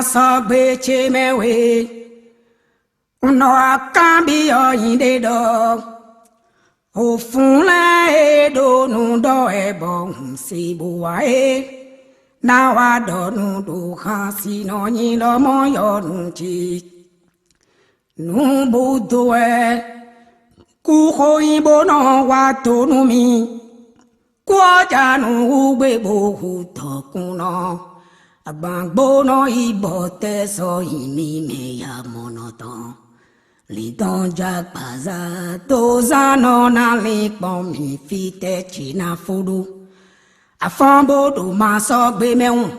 so beche mewe. No cambio in the dog. O fula e do no do e bon si buae. Now I don't do hasi no ni lo mo yo nchi. No budo e. Ku hoi bo no wa to no mi. Qua cha no ube bo hu to kuno. Abang bo no I bote so I mi me ya monoton. Li don jak paza to za no na li pon mi fite china fudu. A fambo do ma so gbe meun.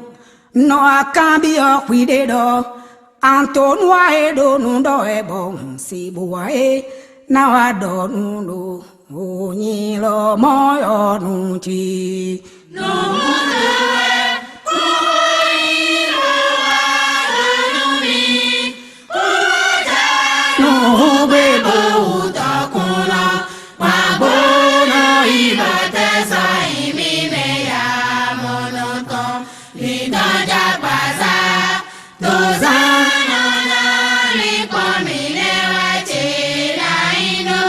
No akambi o kwide do. Anton wa e do nu do e bon si bo wa e. Now I don't know. Oh, ni lo mo yo nu chi. No be bo ta kuna. Wa bo no I ba te sa I mi me ya monoton. Li don ja pa sa. Do za no na li po mi le wa chi la ino.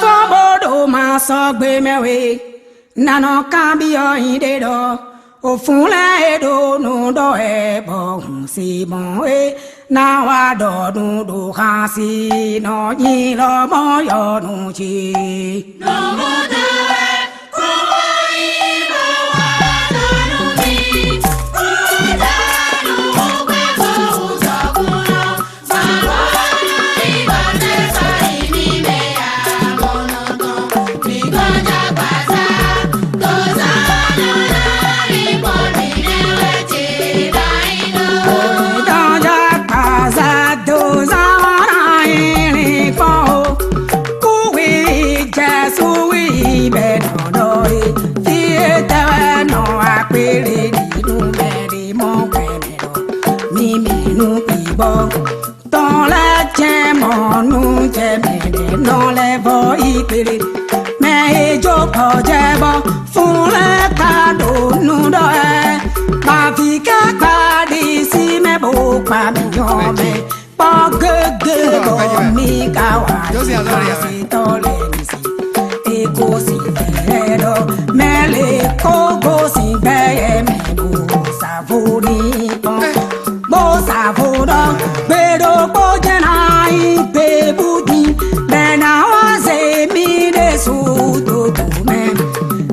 Fambo ma so gbe mewe. Nano cambio in de do. O fula e do no do e bon si bon e. Now I don't do hasi no ni lo mo yo no chi. No more do it. Dans la gemme, nous j'aime dans les voies hybrides. Mais je peux font le cadeau, nous deux. Ma vie caca d'ici, mais beau, pas mignon, mais pas que mi kawa. C'est dans les ici. Et così vero, mais les cogos si veillent, mais beau, ça vaut ni bon. Bo savoro, pero bojanai pe budi, bena waze mi de su do me.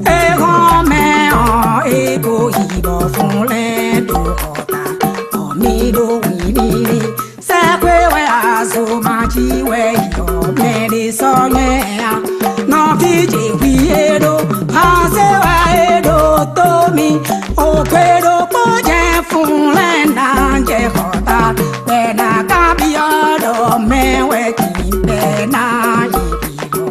E home o e go ibo fun le do ota, o mi do wini. Se kwe we aso ma chi we yo me de so ya. No fiji wi e do, ha se wa e do to mi, o pero bojan fun le na je hota, bena cambio do me we ki bena ibo.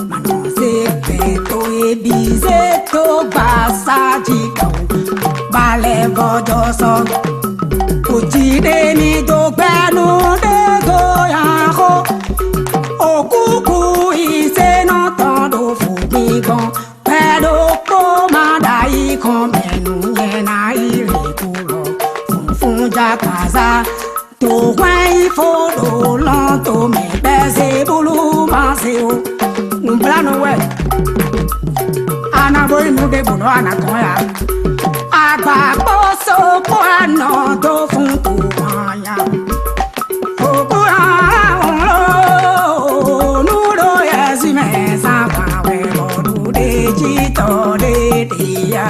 Mano se peto e bizeto basa jiko, bale vojo so. Uchi de mi do benu de go ya ho. Okuku ise no tondo fubi gon, pero komanda I kon benu ye na iri kuro. Funja kaza, to wai fo do lon to me beze bulu maseo. Numbla no we. Ana boy nu de bono ana toya. Agba poso po ano do fun to wanya. Oku a nu do yesi me sa pa we bodu de jito de dia.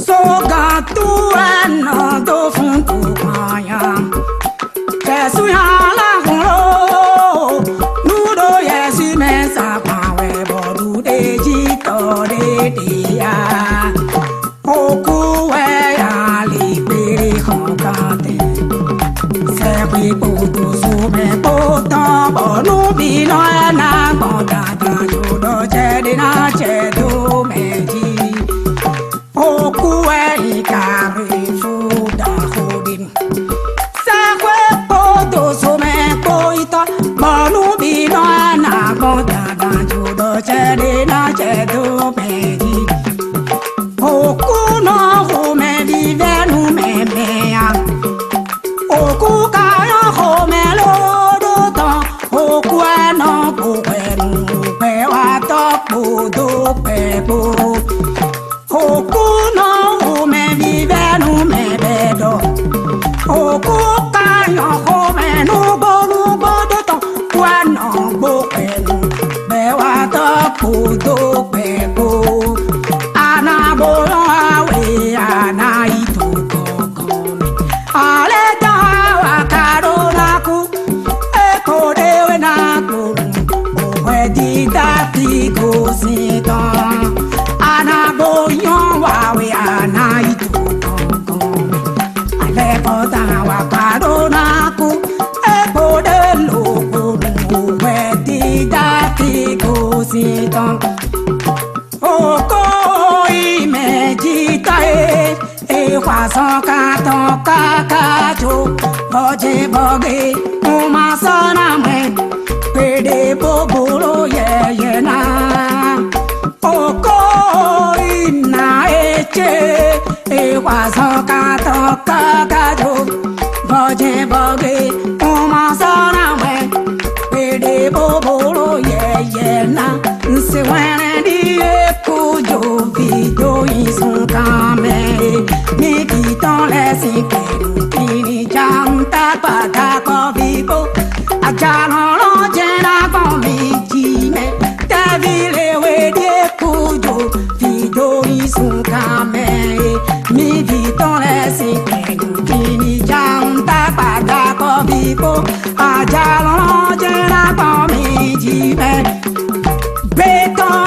So ga tu ano do fun to wanya. Kesu ya la holo. Nu do yesi me sa pa we bodu de jito de dia. Oku we ya li pere hokate. Se kwi bodu so me bota bonu bi no na bota da yo do che de na che do me ji. Oku we kare fu da hodin. Se kwe bodu so me boita bonu bi no na bota da yo do che de na che do me ji. Oku no ho me di venu me me e croissant carton cacacho, boje boge, on m'a sonné, pede bobolo ye na, oko ina eche, e croissant carton cacacho, boje boge, on m'a sonné, pede bobolo ye na, se wene di kujo video ils sont quand même mais qui t'en laisse fini jam ta pata ko vivo a jalon lo jena kon mi ji me ta vile we die kujo video ils sont quand même mais qui t'en laisse fini jam ta pata ko vivo a jalon lo jena kon mi ji me beton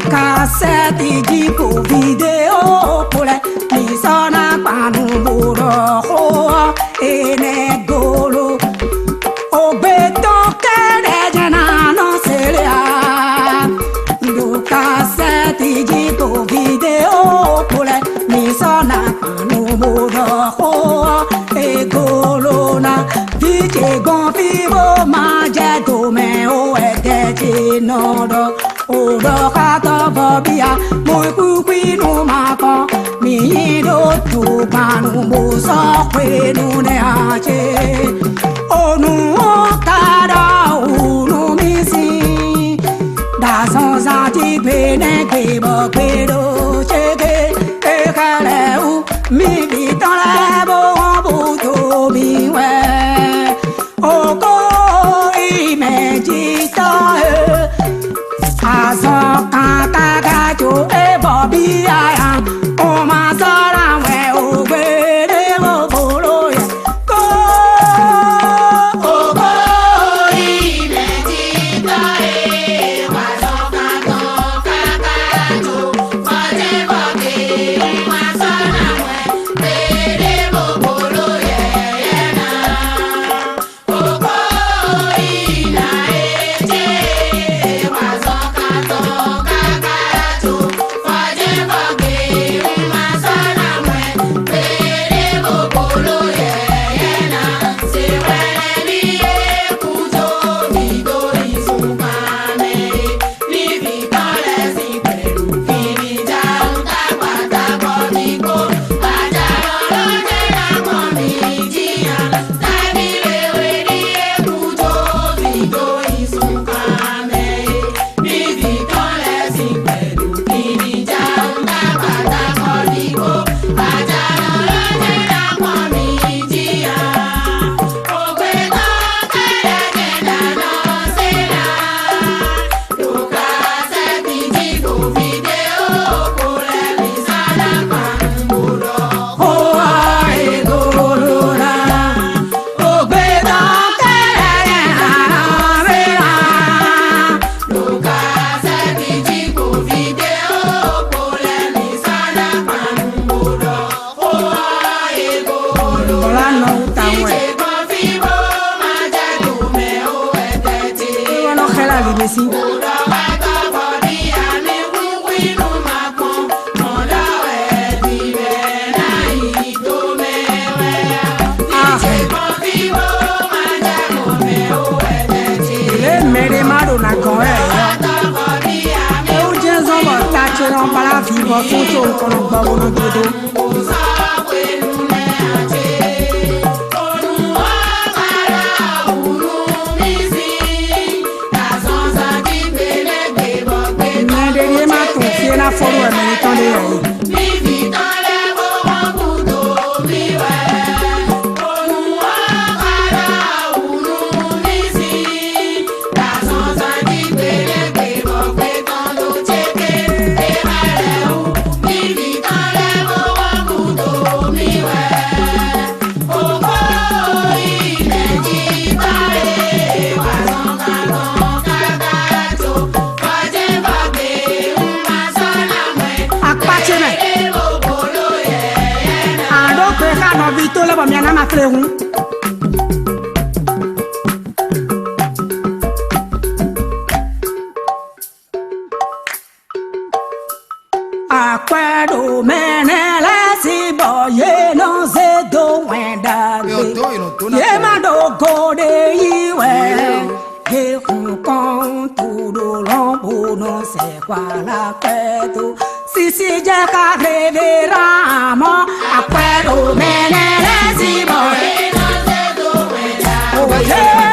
cassette di video pure mi sono panuburo ho e negolo o beto che regena non se le ha do cassette di video pure mi sono panuburo ho e golona dice gonfivo mangia come o e de nodo Odo kato bobia, moi kukui no mako, mi do tu panu muso kwe no ne ache. Onu okada unu misi, da son santi kwe ne kwe bo kwe do cheke. E kare u mi bitan la bo buto mi we. Oko imejita Aso kanta gajo e bobi aya o ma sora we o gbe de mo bolo ye ko o ko ime ti ta e wa so kanto kakajo ma je bobi o ma sora we de mo bolo ye na o ko ina e je wa so Akwado menele si boye no se do wenda ye mando gode iwe he kon tu do lombo no se kwa la kweto sisi jaka de ramo akwado menele si boye no se do wenda